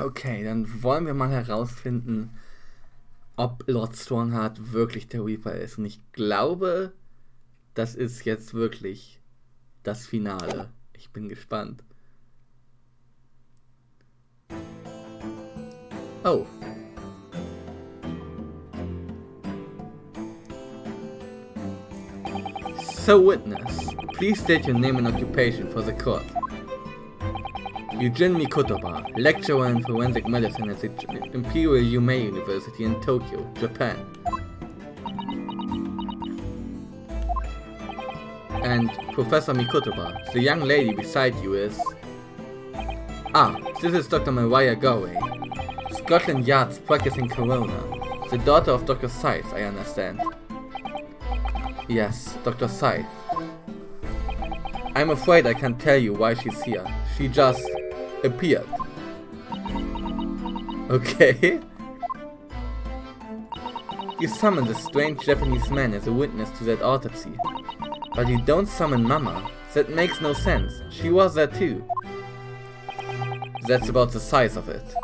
Okay, dann wollen wir mal herausfinden, ob Lord Strongheart wirklich der Reaper ist. Und ich glaube, das ist jetzt wirklich das Finale. Ich bin gespannt. Oh. So, witness, please state your name and occupation for the court. Eugene Mikotoba, lecturer in forensic medicine at the Imperial Yumei University in Tokyo, Japan. And Professor Mikotoba, the young lady beside you is... Ah, this is Dr. Mariah Galway, Scotland Yard's practicing coroner, the daughter of Dr. Scythe, I understand. Yes, Dr. Scythe. I'm afraid I can't tell you why she's here. She just appeared. Okay. You summoned a strange Japanese man as a witness to that autopsy. But you don't summon Mama. That makes no sense. She was there too. That's about the size of it.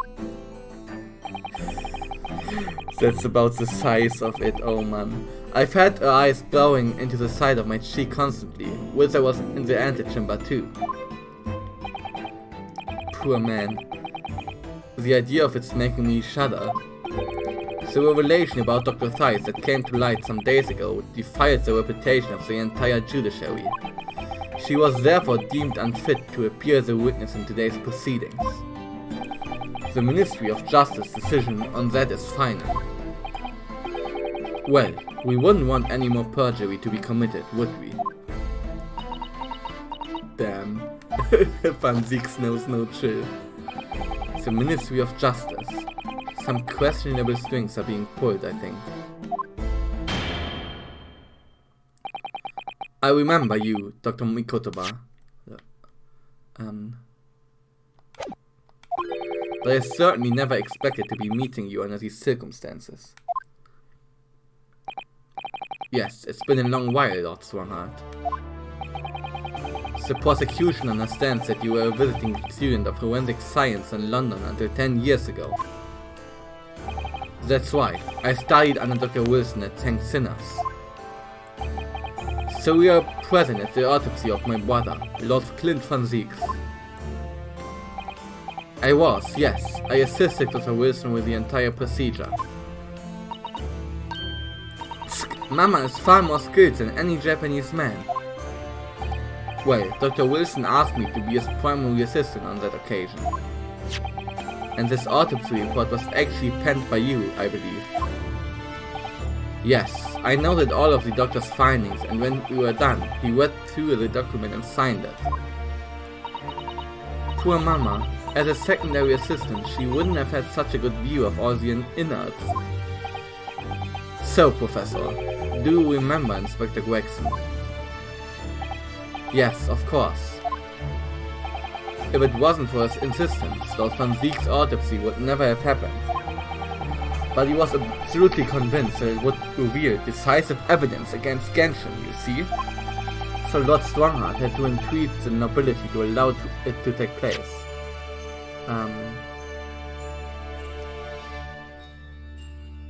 That's about the size of it, oh man. I've had her eyes blowing into the side of my cheek constantly, whilst I was in the antechamber too. Poor man. The idea of it's making me shudder. The revelation about Dr. Thies that came to light some days ago defiled the reputation of the entire judiciary. She was therefore deemed unfit to appear as a witness in today's proceedings. The Ministry of Justice decision on that is final. Well, we wouldn't want any more perjury to be committed, would we? Damn. Van Zieks knows no chill. The Ministry of Justice. Some questionable strings are being pulled, I think. I remember you, Dr. Mikotoba. But I certainly never expected to be meeting you under these circumstances. Yes, it's been a long while, Lord Strongheart. The prosecution understands that you were a visiting student of forensic science in London until 10 years ago. That's right, I studied under Dr. Wilson at St. Sinners. So you are present at the autopsy of my brother, Lord Klint van Zieks. I was, yes. I assisted Dr. Wilson with the entire procedure. Mama is far more skilled than any Japanese man. Well, Dr. Wilson asked me to be his primary assistant on that occasion. And this autopsy report was actually penned by you, I believe. Yes, I noted all of the doctor's findings, and when we were done, he read through the document and signed it. Poor Mama, as a secondary assistant, she wouldn't have had such a good view of all the innards. So, Professor, do you remember Inspector Gregson? Yes, of course. If it wasn't for his insistence, Lord Van Zieks' autopsy would never have happened. But he was absolutely convinced that it would reveal decisive evidence against Genshin, you see? So Lord Strongheart had to entreat the nobility to allow it to take place.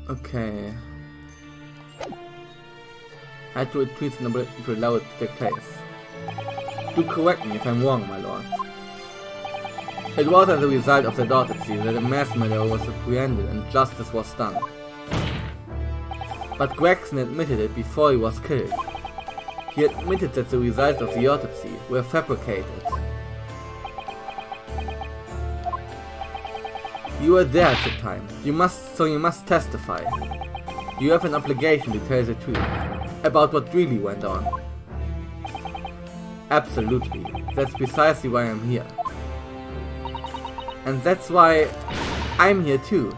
Okay. Had to entreat the nobility to allow it to take place. Do correct me if I'm wrong, my lord. It was as a result of the autopsy that a mass murder was apprehended and justice was done. But Gregson admitted it before he was killed. He admitted that the results of the autopsy were fabricated. You were there at the time, you must testify. You have an obligation to tell the truth about what really went on. Absolutely, that's precisely why I'm here. And that's why I'm here too.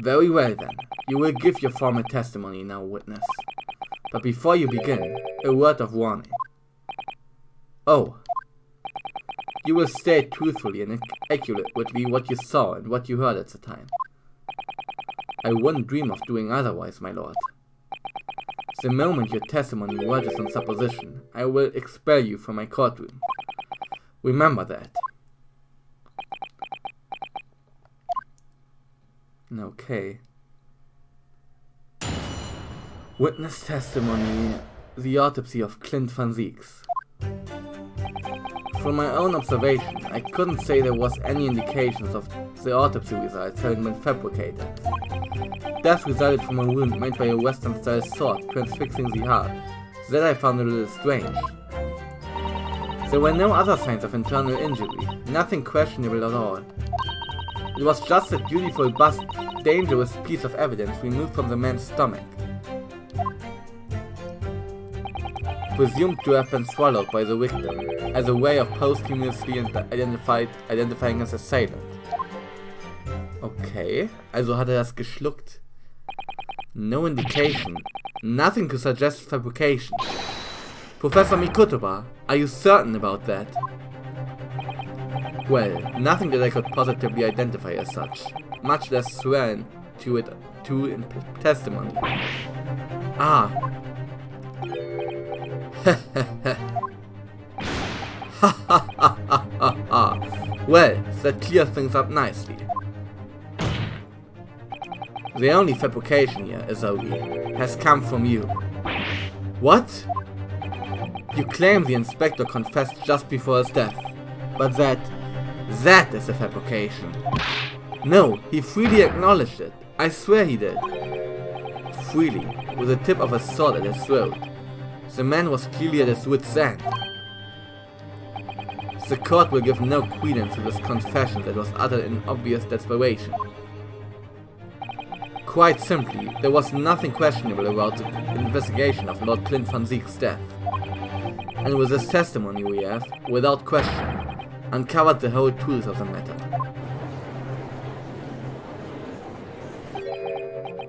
Very well then, you will give your formal testimony now, witness. But before you begin, a word of warning. Oh. You will state truthfully and accurately what you saw and what you heard at the time. I wouldn't dream of doing otherwise, my lord. The moment your testimony verges on supposition, I will expel you from my courtroom. Remember that. Okay. Witness testimony. The autopsy of Klint van Zieks. From my own observation, I couldn't say there was any indications of the autopsy results having been fabricated. Death resulted from a wound made by a Western-style sword transfixing the heart. That I found a little strange. There were no other signs of internal injury, nothing questionable at all. It was just a beautiful but dangerous piece of evidence removed from the man's stomach. Presumed to have been swallowed by the victim, as a way of posthumously identifying his assailant. Okay, also hat er das geschluckt. No indication. Nothing to suggest fabrication. Professor Mikutoba, are you certain about that? Well, nothing that I could positively identify as such, much less swear to it in testimony. Ah. Well, that clears things up nicely. The only fabrication here, Azogi, has come from you. What? You claim the inspector confessed just before his death, but that is a fabrication. No, he freely acknowledged it. I swear he did. Freely, with the tip of a sword at his throat. The man was clearly at his wit's end. The court will give no credence to this confession that was uttered in obvious desperation. Quite simply, there was nothing questionable about the investigation of Lord Klint van Zieks' death. And with this testimony we have, without question, uncovered the whole truth of the matter.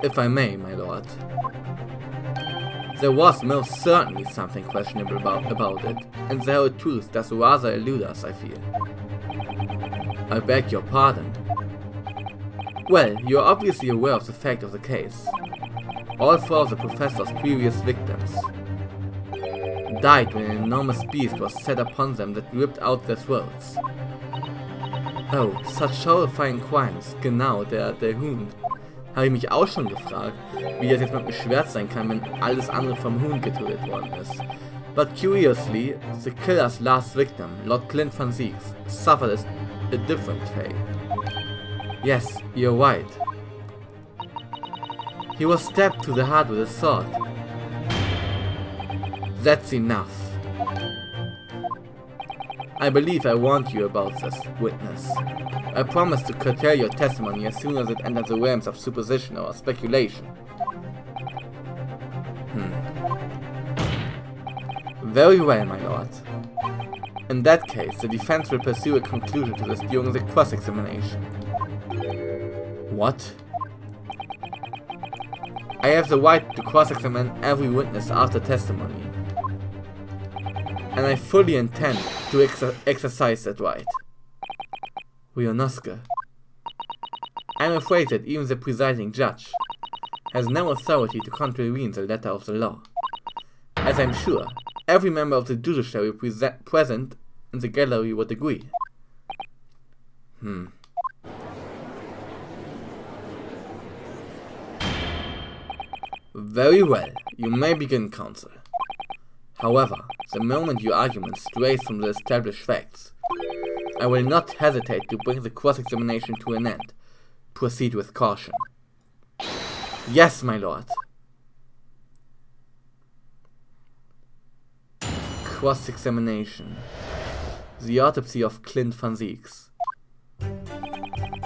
If I may, my lord. There was most certainly something questionable about it, and the whole truth does rather elude us, I fear. I beg your pardon. Well, you are obviously aware of the fact of the case. All four of the professor's previous victims died when an enormous beast was set upon them that ripped out their throats. Oh, such horrifying crimes, genau, der Hund. Habe ich mich auch schon gefragt, wie das jetzt mit dem Schwert sein kann, wenn alles andere vom Huhn getötet worden ist. But curiously, the killer's last victim, Lord Klint van Zieks, suffered a different fate. Yes, you're right. He was stabbed to the heart with a sword. That's enough. I believe I warned you about this, witness. I promise to curtail your testimony as soon as it enters the realms of supposition or speculation. Very well, my lord. In that case, the defense will pursue a conclusion to this during the cross-examination. What? I have the right to cross-examine every witness after testimony. And I fully intend to exercise that right. Rionosuke. I'm afraid that even the presiding judge has no authority to contravene the letter of the law, as I'm sure every member of the judiciary present in the gallery would agree. Very well, you may begin, counsel. However, the moment your arguments stray from the established facts, I will not hesitate to bring the cross-examination to an end. Proceed with caution. Yes, my lord. Cross-examination. The autopsy of Klint van Zieks.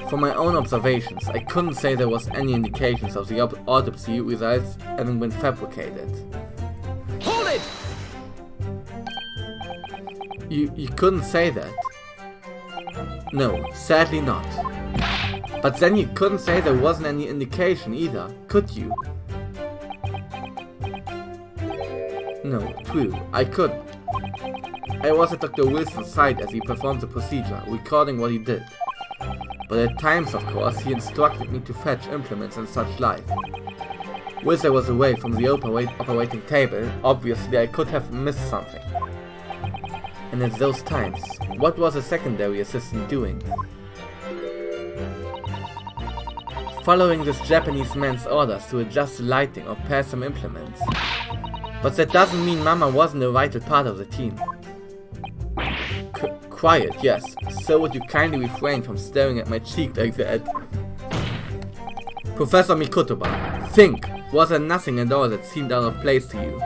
From my own observations, I couldn't say there was any indications of the autopsy results having been fabricated. Hold it! You couldn't say that? No, sadly not. But then you couldn't say there wasn't any indication either, could you? No, true, I couldn't. I was at Dr. Wilson's side as he performed the procedure, recording what he did. But at times, of course, he instructed me to fetch implements and such like. Whilst I was away from the operating table, obviously I could have missed something. And at those times, what was a secondary assistant doing? following this Japanese man's orders to adjust the lighting or pass some implements. But that doesn't mean Mama wasn't a vital part of the team. Quiet, yes. So would you kindly refrain from staring at my cheek like that? Professor Mikotoba, think! Was there nothing at all that seemed out of place to you?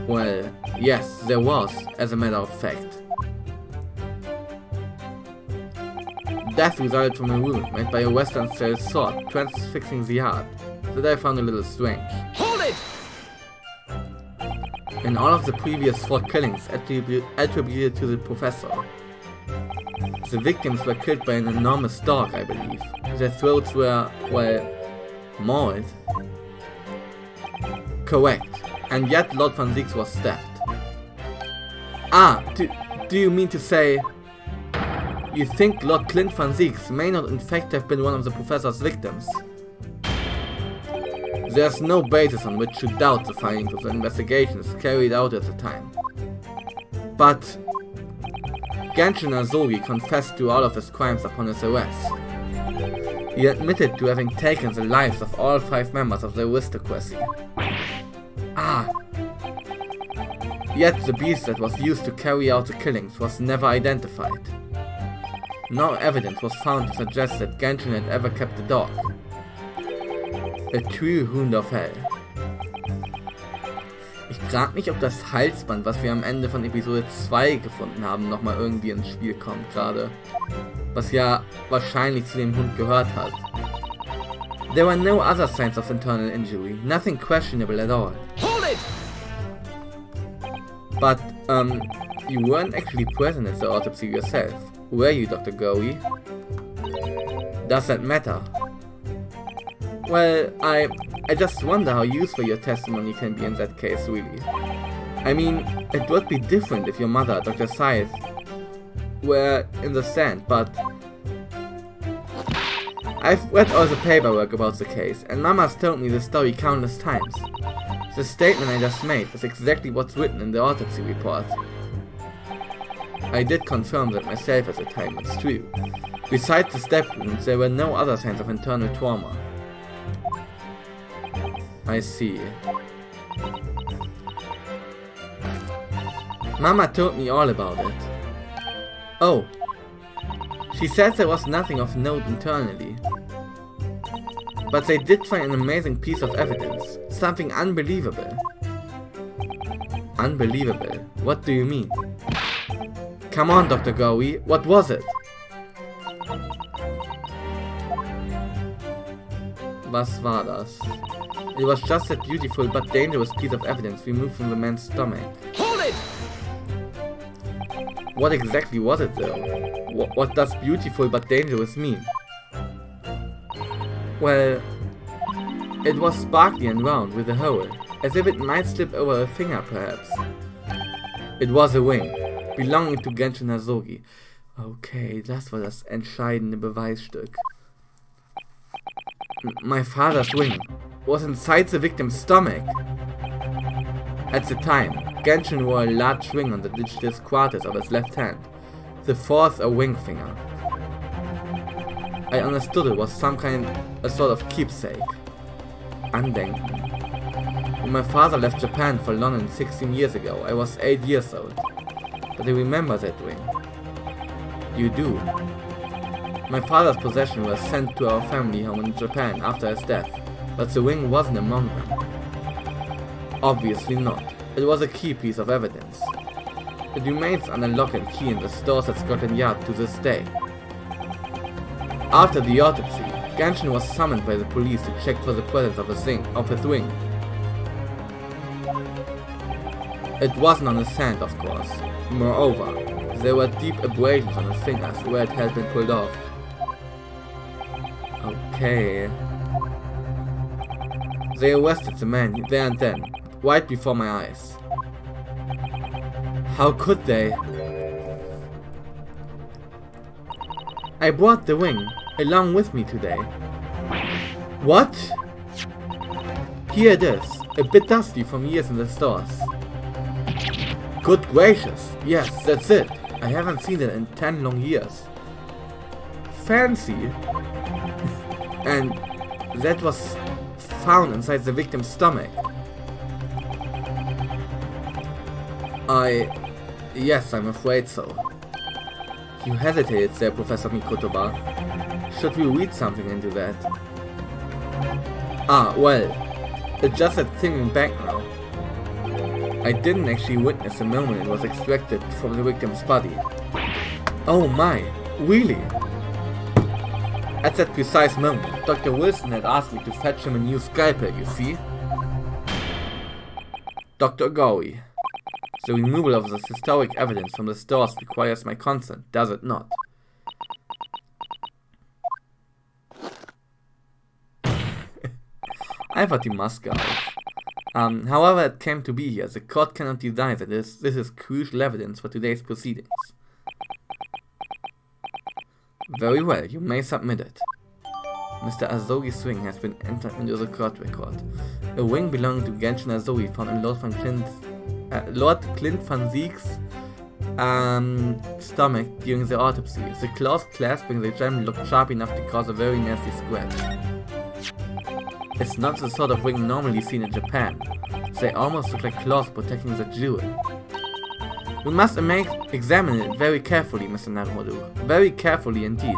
Well, yes, there was, as a matter of fact. Death resulted from a wound made by a Western style sword transfixing the heart, that I found a little strange. Hold it! In all of the previous 4 killings attributed to the professor, the victims were killed by an enormous dog, I believe. Their throats were, well, mauled. Correct. And yet Lord Van Zieks was stabbed. Ah, do you mean to say you think Lord Klint Van Zieks may not in fact have been one of the professor's victims? There's no basis on which to doubt the findings of the investigations carried out at the time. But Genshin Azogi confessed to all of his crimes upon his arrest. He admitted to having taken the lives of all 5 members of the aristocracy. Ah! Yet the beast that was used to carry out the killings was never identified. No evidence was found to suggest that Genshin had ever kept a dog. A true Hund of Hell. Ich frag mich, ob das Halsband, was wir am Ende von Episode 2 gefunden haben, nochmal irgendwie ins Spiel kommt gerade. Was ja wahrscheinlich zu dem Hund gehört hat. There were no other signs of internal injury, nothing questionable at all. Hold it! But, you weren't actually present at the autopsy yourself, were you, Dr. Goey? Does that matter? Well, I just wonder how useful your testimony can be in that case, really. I mean, it would be different if your mother, Dr. Scythe, were in the stand, but I've read all the paperwork about the case, and Mama's told me the story countless times. The statement I just made is exactly what's written in the autopsy report. I did confirm that myself at the time, it's true. Besides the stab wounds, there were no other signs of internal trauma. I see. Mama told me all about it. Oh. She said there was nothing of note internally. But they did find an amazing piece of evidence. Something unbelievable. Unbelievable? What do you mean? Come on, Dr. Goey, what was it? Was war das? It was just a beautiful but dangerous piece of evidence removed from the man's stomach. Hold it! What exactly was it though? What does beautiful but dangerous mean? Well, it was sparkly and round with a hole, as if it might slip over a finger perhaps. It was a ring, belonging to Genshin Azogi. Okay, das war das entscheidende Beweisstück. My father's ring was inside the victim's stomach. At the time, Genshin wore a large ring on the digitus quadratus of his left hand, the fourth a ring finger. I understood it was a sort of keepsake. Andenken. When my father left Japan for London 16 years ago, I was 8 years old. But I remember that ring. You do. My father's possession was sent to our family home in Japan after his death, but the ring wasn't among them. Obviously not. It was a key piece of evidence. It remains under lock and key in the stores at Scotland Yard to this day. After the autopsy, Genshin was summoned by the police to check for the presence of his ring. It wasn't on his hand, of course. Moreover, there were deep abrasions on his fingers where it had been pulled off. Okay. They arrested the man there and then, right before my eyes. How could they? I brought the ring along with me today. What? Here it is, a bit dusty from years in the stores. Good gracious, yes, that's it. I haven't seen it in 10 long years. Fancy? And that was found inside the victim's stomach. Yes, I'm afraid so. You hesitated there, Professor Mikotoba. Should we read something into that? Well, it's just that thinking back now. I didn't actually witness the moment it was extracted from the victim's body. Oh my, really? At that precise moment, Dr. Wilson had asked me to fetch him a new scalpel, you see? Dr. Gowie, the removal of this historic evidence from the stores requires my consent, does it not? I thought he must go. However it came to be here, the court cannot deny that this is crucial evidence for today's proceedings. Very well, you may submit it. Mr. Azogi's ring has been entered into the court record. A ring belonging to Genshin Azogi found in Lord Klint van Zieks' stomach during the autopsy. The claws clasping the gem looked sharp enough to cause a very nasty scratch. It's not the sort of ring normally seen in Japan. They almost look like claws protecting the jewel. We must examine it very carefully, Mr. Naruhodo. Very carefully indeed.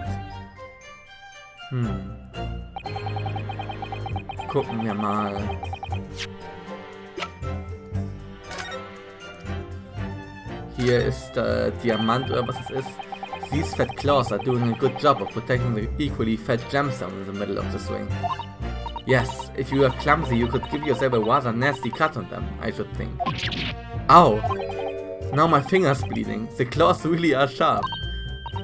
Gucken wir mal. Hier ist der Diamant oder was es ist. These fat claws are doing a good job of protecting the equally fat gemstone in the middle of this ring. Yes, if you are clumsy, you could give yourself a rather nasty cut on them, I should think. Ow! Now my finger's bleeding. The claws really are sharp.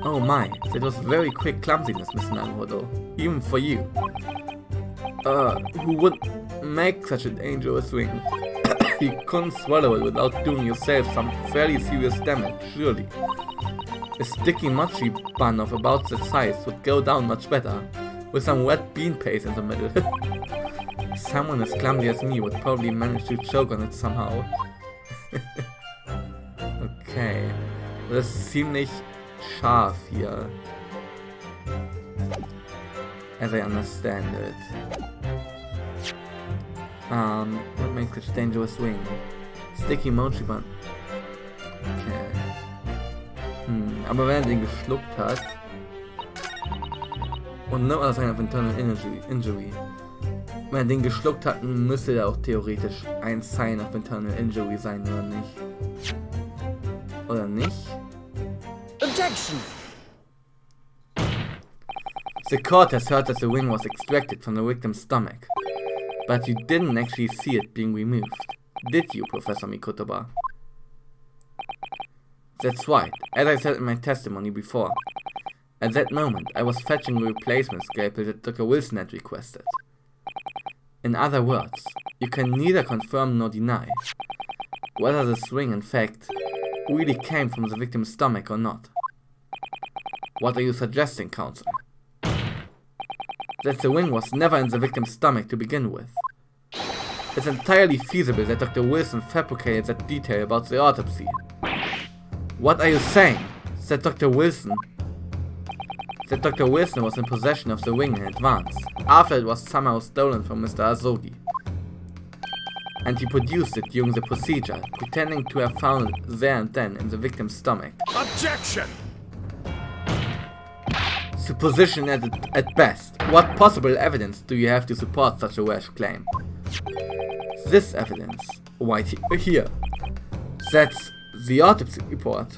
Oh my, that was very quick clumsiness, Mr. Naruhodo. Even for you. Who would make such a dangerous ring? You couldn't swallow it without doing yourself some fairly serious damage, surely. A sticky mochi bun of about that size would go down much better, with some wet bean paste in the middle. Someone as clumsy as me would probably manage to choke on it somehow. Okay, das ist ziemlich scharf hier. As I understand it. What makes such a dangerous ring? Sticky mochi bun. Okay. Aber wenn er den geschluckt hat und no other sign of internal injury. Wenn er den geschluckt hat, müsste er auch theoretisch ein Sign of internal injury sein, oder nicht? Oder nicht? Objection! The court has heard that the ring was extracted from the victim's stomach, but you didn't actually see it being removed, did you, Professor Mikotoba? That's right, as I said in my testimony before. At that moment, I was fetching a replacement scalpel that Dr. Wilson had requested. In other words, you can neither confirm nor deny whether this ring, in fact, really came from the victim's stomach or not. What are you suggesting, counsel? That the ring was never in the victim's stomach to begin with. It's entirely feasible that Dr. Wilson fabricated that detail about the autopsy. What are you saying? That Dr. Wilson was in possession of the ring in advance, after it was somehow stolen from Mr. Azogi. And he produced it during the procedure, pretending to have found it there and then in the victim's stomach. Objection! Supposition at best. What possible evidence do you have to support such a rash claim? This evidence, right here. That's the autopsy report.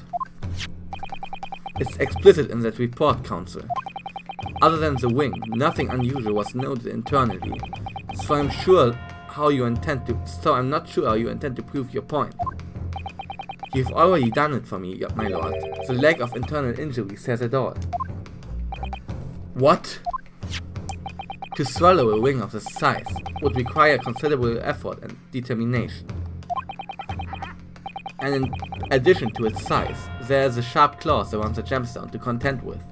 It's explicit in that report, counsel. Other than the ring, nothing unusual was noted internally. So I'm not sure how you intend to prove your point. You've already done it for me, my lord. The lack of internal injury says it all. What? To swallow a ring of this size would require considerable effort and determination. And in addition to its size, there is the sharp claws around the gemstone to contend with.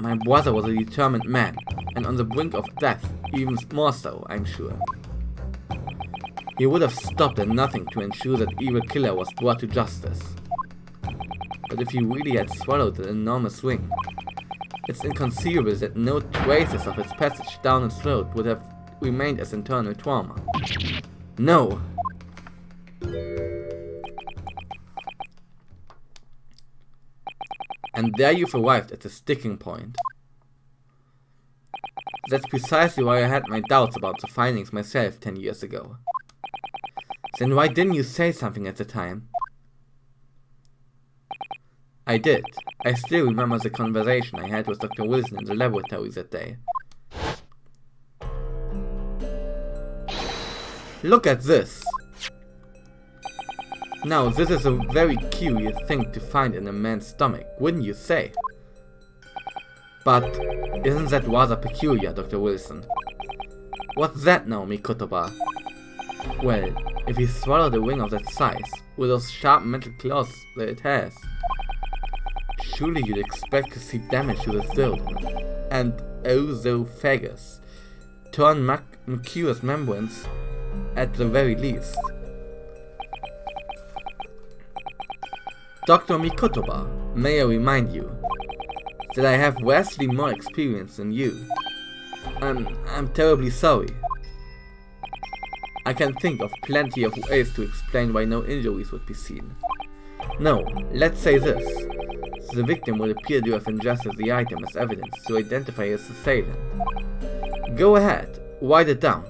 My brother was a determined man, and on the brink of death, even more so, I'm sure. He would have stopped at nothing to ensure that evil killer was brought to justice. But if he really had swallowed the enormous ring, It's inconceivable that no traces of its passage down its throat would have remained as internal trauma. No! And there you've arrived at the sticking point. That's precisely why I had my doubts about the findings myself 10 years ago. Then why didn't you say something at the time? I did. I still remember the conversation I had with Dr. Wilson in the laboratory that day. Look at this! Now, this is a very curious thing to find in a man's stomach, wouldn't you say? But isn't that rather peculiar, Dr. Wilson? What's that now, Mikotoba? Well, if he swallowed a ring of that size, with those sharp metal claws that it has, surely you'd expect to see damage to the throat, and oesophagus, torn mucous membranes at the very least. Dr. Mikotoba, may I remind you that I have vastly more experience than you. I'm terribly sorry. I can think of plenty of ways to explain why no injuries would be seen. No, let's say this. The victim would appear to have ingested the item as evidence to identify his assailant. Go ahead, write it down.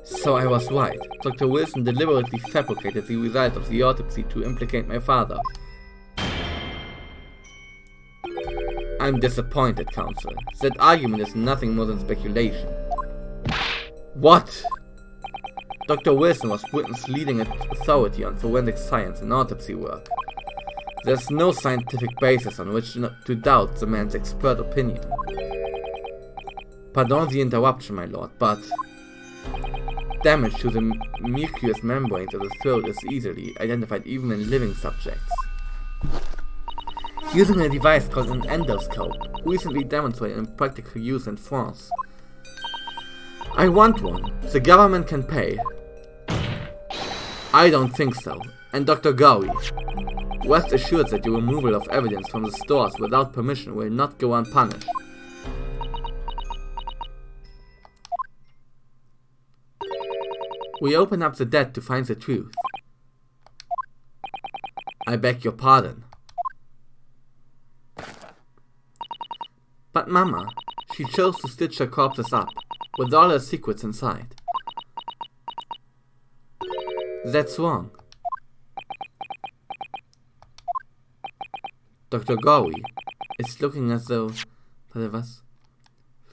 So I was right. Dr. Wilson deliberately fabricated the result of the autopsy to implicate my father. I'm disappointed, Counsel. That argument is nothing more than speculation. What? Dr. Wilson was Britain's leading authority on forensic science and autopsy work. There's no scientific basis on which to doubt the man's expert opinion. Pardon the interruption, my lord, but damage to the mucous membranes of the throat is easily identified even in living subjects. Using a device called an endoscope, recently demonstrated in practical use in France. I want one. The government can pay. I don't think so. And Dr. Gowie, rest assured that your removal of evidence from the stores without permission will not go unpunished. We open up the dead to find the truth. I beg your pardon. But Mama, she chose to stitch her corpses up, with all her secrets inside. That's wrong. Dr. Gowie, it's looking as though... was?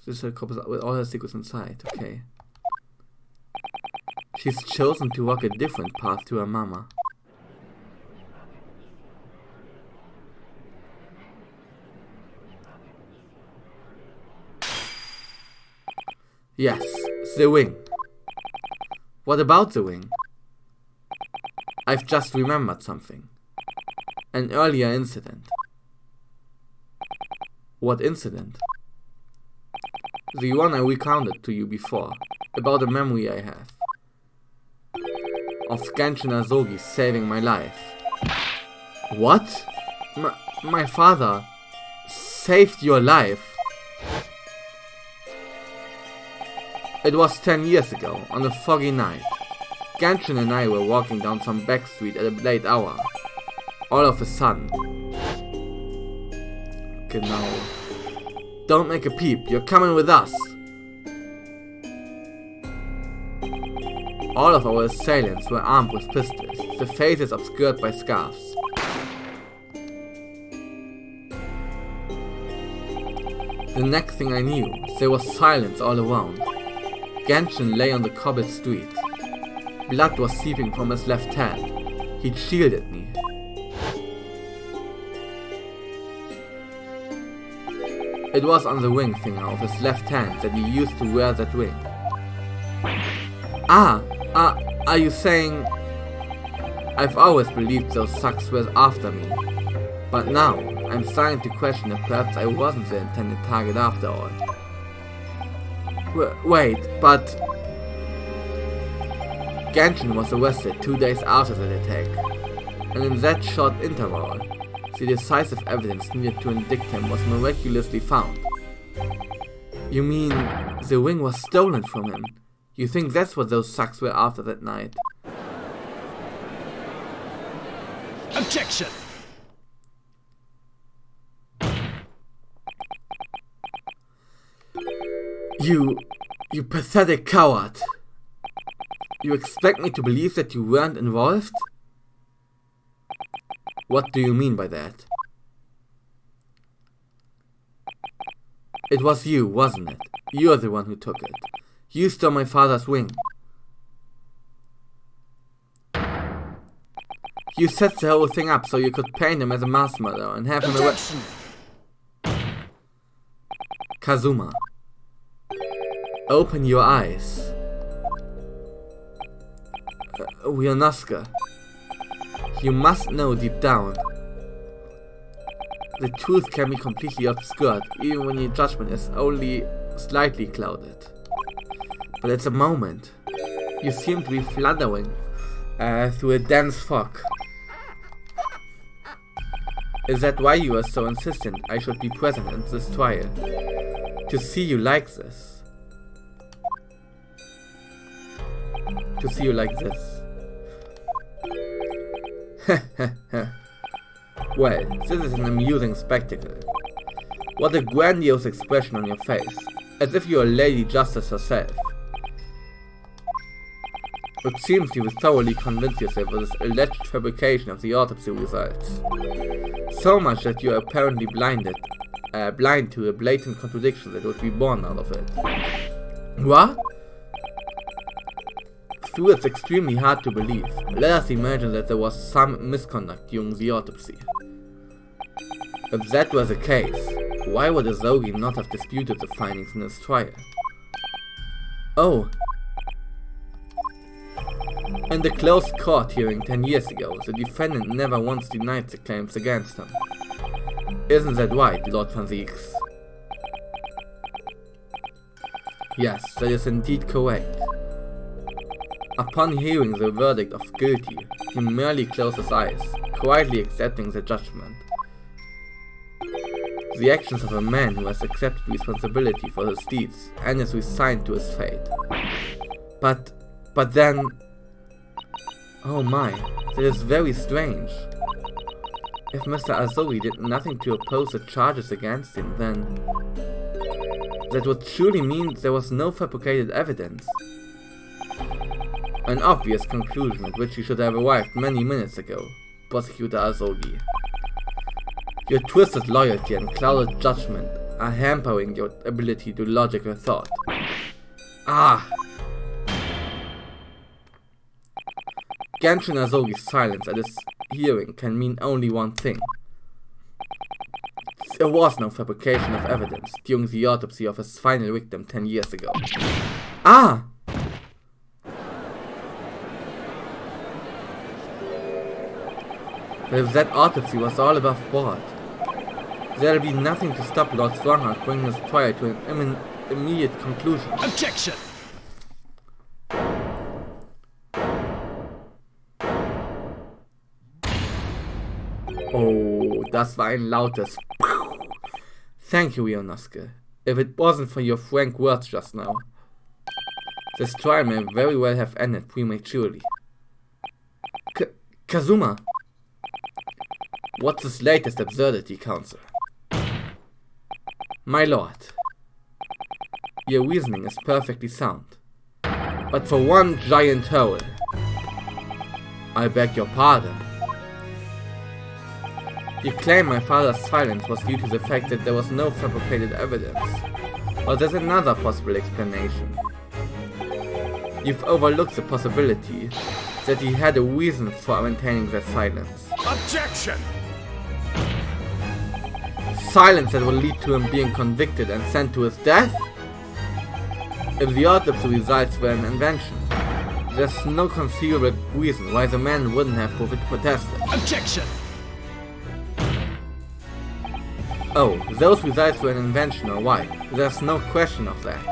Stitch her corpses up with all her secrets inside, okay. She's chosen to walk a different path to her mama. Yes, the wing. What about the wing? I've just remembered something. An earlier incident. What incident? The one I recounted to you before, about a memory I have. Of Genshin Azogi saving my life. What? My father saved your life? It was 10 years ago, on a foggy night. Genshin and I were walking down some back street at a late hour. All of a sudden... Genau. Don't make a peep, you're coming with us! All of our assailants were armed with pistols, their faces obscured by scarves. The next thing I knew, there was silence all around. Genshin lay on the cobbled street. Blood was seeping from his left hand. He'd shielded me. It was on the ring finger of his left hand that he used to wear that ring. Are you saying... I've always believed those thugs were after me. But now, I'm starting to question if perhaps I wasn't the intended target after all. Wait, but... Genshin was arrested 2 days after that attack. and in that short interval, the decisive evidence needed to indict him was miraculously found. You mean the ring was stolen from him? You think that's what those thugs were after that night? Objection! You pathetic coward! You expect me to believe that you weren't involved? What do you mean by that? It was you, wasn't it? You're the one who took it. You stole my father's ring. You set the whole thing up so you could paint him as a mass murderer and have him arrested. Kazuma, open your eyes. Ryunosuke, you must know deep down, the truth can be completely obscured even when your judgment is only slightly clouded. But at the moment, you seem to be fluttering through a dense fog. Is that why you are so insistent I should be present in this trial? To see you like this. To see you like this. Well, this is an amusing spectacle. What a grandiose expression on your face, as if you are Lady Justice herself. It seems you thoroughly convinced yourself of this alleged fabrication of the autopsy results. So much that you are apparently blind to a blatant contradiction that would be born out of it. What? Though it's extremely hard to believe, let us imagine that there was some misconduct during the autopsy. If that was the case, why would Asogi not have disputed the findings in his trial? Oh. In the closed court hearing 10 years ago, the defendant never once denied the claims against him. Isn't that right, Lord von Zieks? Yes, that is indeed correct. Upon hearing the verdict of guilty, he merely closed his eyes, quietly accepting the judgment. The actions of a man who has accepted responsibility for his deeds and is resigned to his fate. But then... Oh my, that is very strange. If Mr. Asogi did nothing to oppose the charges against him, then... that would surely mean there was no fabricated evidence. An obvious conclusion at which you should have arrived many minutes ago, Prosecutor Asogi. Your twisted loyalty and clouded judgment are hampering your ability to logical thought. Ah! Genshin Asogi's silence at this hearing can mean only one thing. There was no fabrication of evidence during the autopsy of his final victim 10 years ago. Ah! But if that autopsy was all above board, there'll be nothing to stop Lord Strongheart bringing his trial to an immediate conclusion. Objection! Oh, das war ein lautes Thank you, Ryunosuke. If it wasn't for your frank words just now, this trial may very well have ended prematurely. Kazuma! What's this latest absurdity, Counsel? My lord, your reasoning is perfectly sound. But for one giant hole, I beg your pardon. You claim my father's silence was due to the fact that there was no fabricated evidence. Or there's another possible explanation. You've overlooked the possibility that he had a reason for maintaining that silence. Objection! Silence that will lead to him being convicted and sent to his death? If the autopsy results were an invention, there's no conceivable reason why the man wouldn't have protested. Objection! Oh, those results were an invention or why? There's no question of that.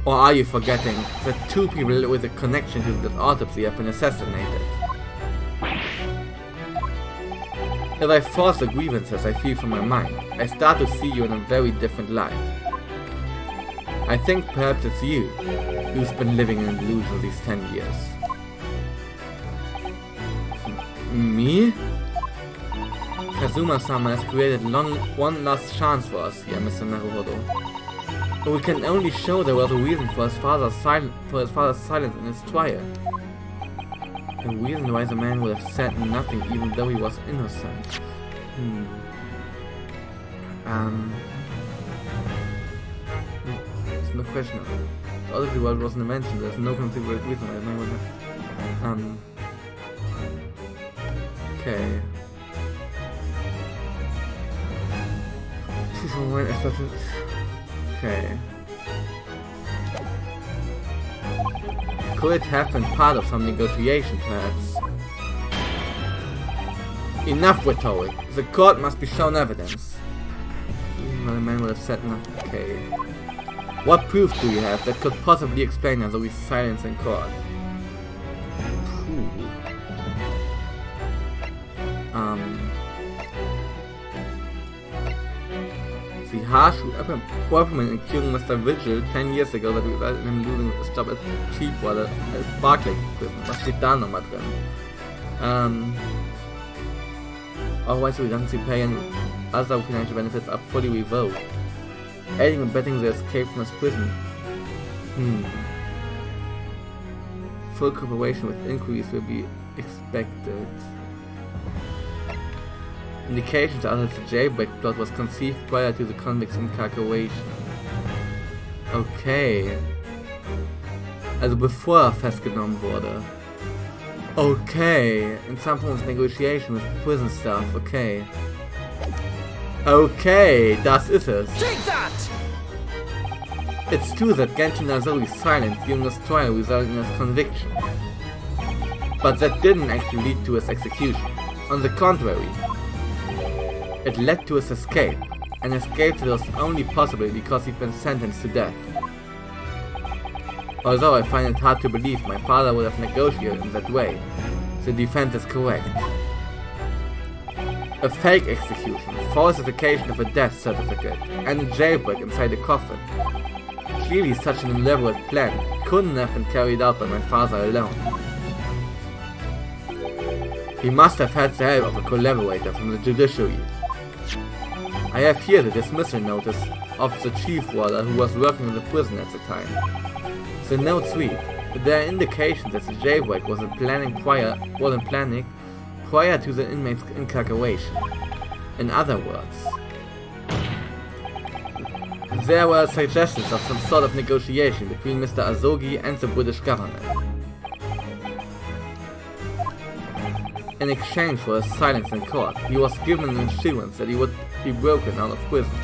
Or are you forgetting that two people with a connection to this autopsy have been assassinated? If I force the grievances I feel from my mind, I start to see you in a very different light. I think perhaps it's you who's been living in an illusion these 10 years. Me? Kazuma-sama has created one last chance for us here, Mr. Naruhodo. But we can only show there was a reason for his father's silence in his trial. A reason why the man would have said nothing even though he was innocent. There's no question of it. The Autopsie world wasn't mentioned, there's no conceivable reason why the man would have... Okay. Okay. Could it have been part of some negotiation, perhaps? Enough rhetoric. The court must be shown evidence. The man would have said nothing. Okay. What proof do you have that could possibly explain Azogi's silence in court? The harsh reprimand in killing Mr. Vigil 10 years ago that resulted in him losing his job as chief warder at Barclay Prison. Was steht da nochmal drin? Otherwise, redundancy pay and other financial benefits are fully revoked. Aiding and abetting the escape from his prison. Full cooperation with inquiries will be expected. Indications are that the jailbreak plot was conceived prior to the convict's incarceration. Okay. Also bevor er festgenommen wurde. Okay. In some form of negotiation with prison staff. Okay. Okay, das ist es. Take that! It's true that Genshin Azogi's silence during his trial resulted in his conviction. But that didn't actually lead to his execution. On the contrary, it led to his escape, an escape that was only possible because he'd been sentenced to death. Although I find it hard to believe my father would have negotiated in that way, the defense is correct. A fake execution, falsification of a death certificate, and a jailbreak inside a coffin. Clearly such an elaborate plan couldn't have been carried out by my father alone. He must have had the help of a collaborator from the judiciary. I have here the dismissal notice of the chief warder who was working in the prison at the time. The notes read, there are indications that the jailbreak wasn't planning prior to the inmate's incarceration. In other words, there were suggestions of some sort of negotiation between Mr. Azogi and the British government. In exchange for his silence in court, he was given an assurance that he would be broken out of prison.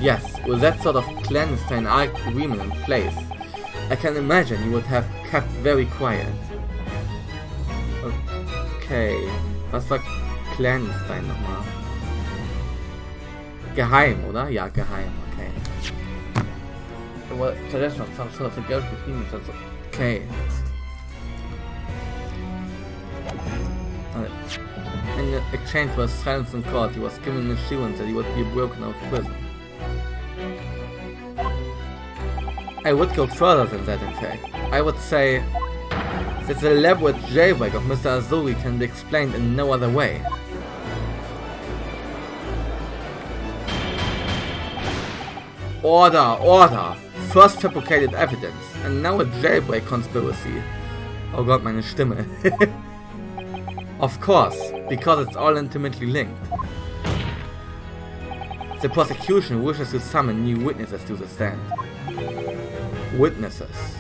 Yes, with that sort of clandestine agreement in place, I can imagine he would have kept very quiet. Okay, was war clandestine nochmal? Geheim, oder? Ja, geheim, okay. There was suggestion of some sort of negotiation between them, okay. In exchange for his silence in court, he was given an assurance that he would be broken out of prison. I would go further than that, in fact. I would say that the elaborate jailbreak of Mr. Azogi can be explained in no other way. Order! Order! First fabricated evidence, and now a jailbreak conspiracy. Oh god, meine Stimme. Of course, because it's all intimately linked. The prosecution wishes to summon new witnesses to the stand. Witnesses.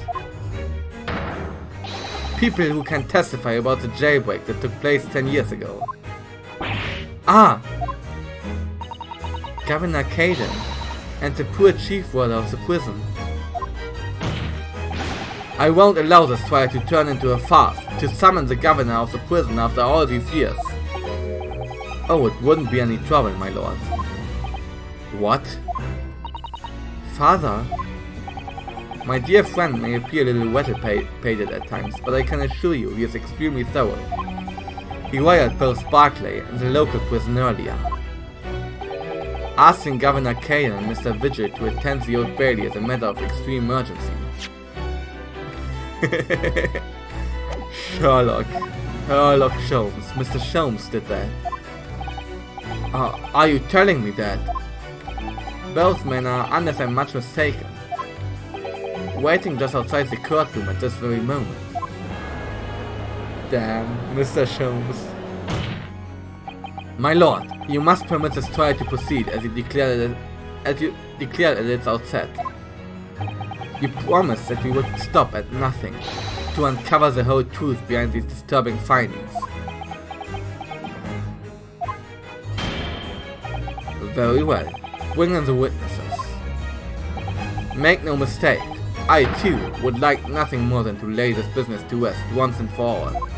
People who can testify about the jailbreak that took place 10 years ago. Ah! Governor Caden and the poor chief warder of the prison. I won't allow this trial to turn into a farce, to summon the governor of the prison after all these years. Oh, it wouldn't be any trouble, my lord. What? Father? My dear friend may appear a little weather-pated at times, but I can assure you he is extremely thorough. He wired both Barclay and the local prison earlier, asking Governor Kane and Mr. Vigil to attend the Old Bailey as a matter of extreme emergency. Sherlock Sholmes. Mr. Sholmes did that. Are you telling me that? Both men are, unless I'm much mistaken, waiting just outside the courtroom at this very moment. Damn, Mr. Sholmes. My lord, you must permit this trial to proceed as you declared at its outset. You promised that we would stop at nothing to uncover the whole truth behind these disturbing findings. Very well. Bring in the witnesses. Make no mistake, I too would like nothing more than to lay this business to rest once and for all.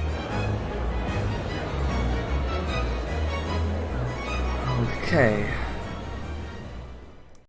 Okay.